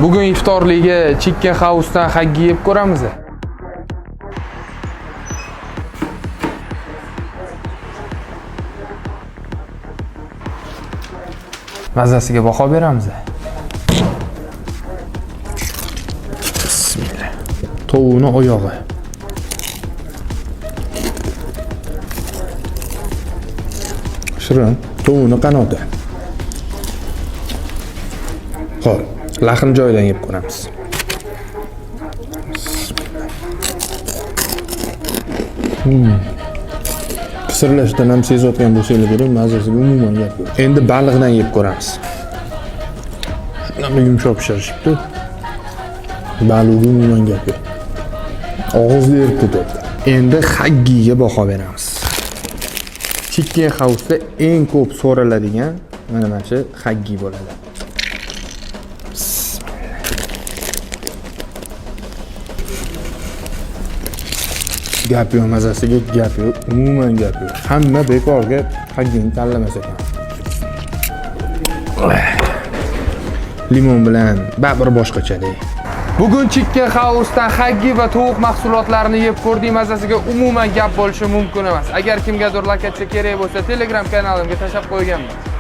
Bugun iftorligiga Chicken House'dan haggi yeb ko'ramiz. Mazasiga baho beramiz. Bismillah. Tovuqni oyog'i. Shirin, tovuqni qanoti. Xo'p, lahn joyidan yeb ko'ramiz. Pisirlashdan ham sezayotgan bo'lsangiz ko'ring, mazasiga umuman gap yo'q. Endi baliqdan yeb ko'ramiz. Shundan yumshoq pishirishibdi. Baliqga umuman gap yo'q. Og'izda erib ketyapti. Endi haggiga baho beramiz. Chicken House'da eng ko'p so'raladigan mana shu haggi bo'ladi. Gap yo'q, mazasiga gap yo'q, umuman gap yo'q. Hamma bekorga haggini tanlamas ekan. Limon bilan baribir boshqachada. Bugun Chicken House'dan haggi va tovuq mahsulotlarini yeb ko'rdik. Mazasiga umuman gap bo'lishi mumkin emas. Agar kimgadir lokatsiya kerak bo'lsa, Telegram kanalimga tashlab qo'yganman.